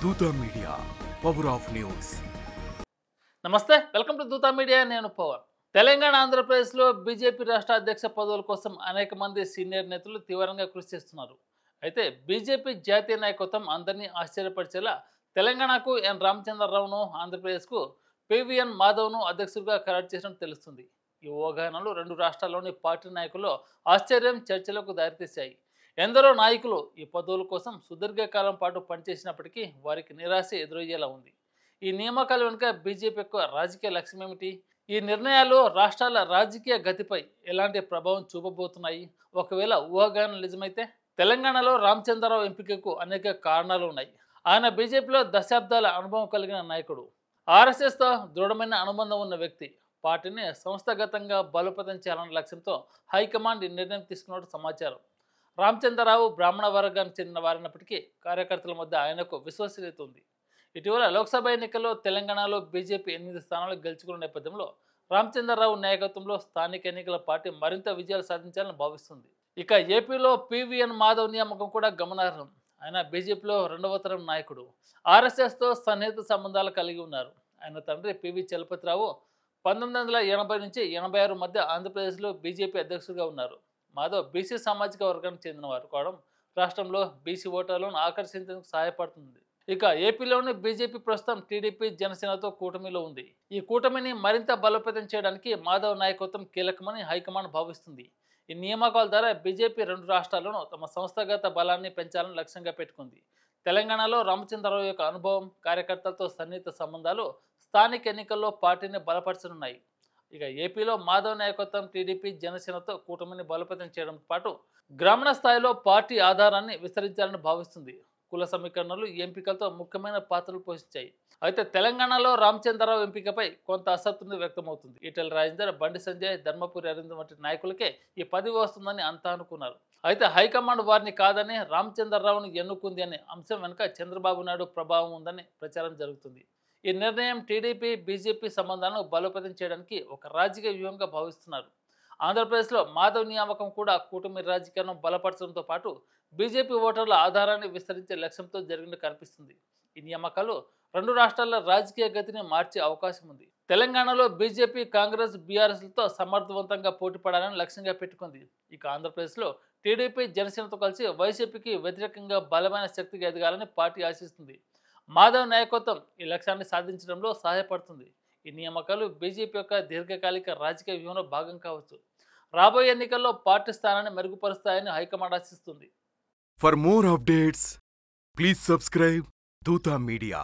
Dootha media power of news. నమస్తే, welcome to Dootha media. నేను పవన్. తెలంగాణ ఆంధ్రప్రదేశ్లో బీజేపీ రాష్ట్ర అధ్యక్ష పదవుల కోసం అనేక మంది సీనియర్ నేతలు తీవ్రంగా కృషి చేస్తున్నారు. అయితే బీజేపీ జాతీయ నాయకత్వం అందరినీ ఆశ్చర్యపరిచేలా తెలంగాణకు ఎన్ రామచంద్రరావును, ఆంధ్రప్రదేశ్కు పివిఎన్ మాధవ్ను అధ్యక్షుడిగా ఖరారు చేసినట్టు తెలుస్తుంది. ఈ ఊహాగానాలు రెండు రాష్ట్రాల్లోని పార్టీ నాయకుల్లో ఆశ్చర్యం, చర్చలకు దారితీశాయి. ఎందరో నాయకులు ఈ పదవుల కోసం సుదీర్ఘకాలం పాటు పనిచేసినప్పటికీ వారికి నిరాశ ఎదురయ్యేలా ఉంది. ఈ నియామకాల వెనుక బీజేపీ యొక్క రాజకీయ లక్ష్యం ఏమిటి? ఈ నిర్ణయాలు రాష్ట్రాల రాజకీయ గతిపై ఎలాంటి ప్రభావం చూపబోతున్నాయి? ఒకవేళ ఊహాగానం నిజమైతే తెలంగాణలో రామచంద్రరావు ఎంపికకు అనేక కారణాలు ఉన్నాయి. ఆయన బీజేపీలో దశాబ్దాల అనుభవం కలిగిన నాయకుడు, ఆర్ఎస్ఎస్తో దృఢమైన అనుబంధం ఉన్న వ్యక్తి. పార్టీని సంస్థాగతంగా బలోపేతం చేయాలన్న లక్ష్యంతో హైకమాండ్ ఈ నిర్ణయం తీసుకున్నట్టు సమాచారం. రామచంద్రరావు బ్రాహ్మణ వర్గానికి చెందిన వారైనప్పటికీ కార్యకర్తల మధ్య ఆయనకు విశ్వసనీయత ఉంది. ఇటీవల లోక్సభ ఎన్నికల్లో తెలంగాణలో బీజేపీ 8 స్థానాలు గెలుచుకున్న నేపథ్యంలో రామచంద్రరావు నాయకత్వంలో స్థానిక ఎన్నికల పార్టీ మరింత విజయాలు సాధించాలని భావిస్తుంది. ఇక ఏపీలో పివిఎన్ మాధవ్ నియామకం కూడా గమనార్హం. ఆయన బీజేపీలో రెండవ తరం నాయకుడు. ఆర్ఎస్ఎస్తో సన్నిహిత సంబంధాలు కలిగి ఉన్నారు. ఆయన తండ్రి పివి చలపతిరావు 1980 నుంచి 86 మధ్య ఆంధ్రప్రదేశ్లో బీజేపీ అధ్యక్షుడిగా ఉన్నారు. మాధవ్ బీసీ సామాజిక వర్గానికి చెందినవారు కావడం రాష్ట్రంలో బీసీ ఓటర్లను ఆకర్షించేందుకు సహాయపడుతుంది. ఇక ఏపీలోని బీజేపీ ప్రస్తుతం టీడీపీ, జనసేనతో కూటమిలో ఉంది. ఈ కూటమిని మరింత బలోపేతం చేయడానికి మాధవ్ నాయకత్వం కీలకమని హైకమాండ్ భావిస్తుంది. ఈ నియామకాల ద్వారా బీజేపీ రెండు రాష్ట్రాల్లోనూ తమ సంస్థాగత బలాన్ని పెంచాలని లక్ష్యంగా పెట్టుకుంది. తెలంగాణలో రామచంద్రరావు యొక్క అనుభవం, కార్యకర్తలతో సన్నిహిత సంబంధాలు స్థానిక ఎన్నికల్లో పార్టీని బలపరచనున్నాయి. ఇక ఏపీలో మాధవ్ నాయకత్వం టీడీపీ, జనసేనతో కూటమిని బలోపేతం చేయడంతో పాటు గ్రామీణ స్థాయిలో పార్టీ ఆధారాన్ని విస్తరించాలని భావిస్తుంది. కుల సమీకరణలు ఈ ఎంపికలతో ముఖ్యమైన పాత్రలు పోషించాయి. అయితే తెలంగాణలో రామచంద్రరావు ఎంపికపై కొంత అసంతృప్తి వ్యక్తమవుతుంది. ఈటెల రాజేందర్, బండి సంజయ్, ధర్మపురి అరవింద్ వంటి నాయకులకే ఈ పదవి వస్తుందని అంతా అనుకున్నారు. అయితే హైకమాండ్ వారిని కాదని రామచంద్రరావును ఎన్నుకుంది అనే అంశం వెనుక చంద్రబాబు నాయుడు ప్రభావం ఉందని ప్రచారం జరుగుతుంది. ఈ నిర్ణయం టీడీపీ, బీజేపీ సంబంధాలను బలోపేతం చేయడానికి ఒక రాజకీయ వ్యూహంగా భావిస్తున్నారు. ఆంధ్రప్రదేశ్లో మాధవ్ నియామకం కూడా కూటమి రాజకీయాలను బలపరచడంతో పాటు బీజేపీ ఓటర్ల ఆధారాన్ని విస్తరించే లక్ష్యంతో జరిగినట్టు కనిపిస్తుంది. ఈ నియామకాలు రెండు రాష్ట్రాల రాజకీయ గతిని మార్చే అవకాశం ఉంది. తెలంగాణలో బీజేపీ, కాంగ్రెస్, బీఆర్ఎస్లతో సమర్థవంతంగా పోటీ పడాలని లక్ష్యంగా పెట్టుకుంది. ఇక ఆంధ్రప్రదేశ్లో టీడీపీ, జనసేనతో కలిసి వైసీపీకి వ్యతిరేకంగా బలమైన శక్తిగా ఎదగాలని పార్టీ ఆశిస్తుంది. మాధవ్ నాయకత్వం ఈ లక్ష్యాన్ని సాధించడంలో సహాయపడుతుంది. ఈ నియామకాలు బీజేపీ యొక్క దీర్ఘకాలిక రాజకీయ వ్యూహంలో భాగం కావచ్చు. రాబోయే ఎన్నికల్లో పార్టీ స్థానాన్ని మెరుగుపరుస్తాయని హైకమాండ్ ఆశిస్తుంది. For more updates please subscribe Dootha media.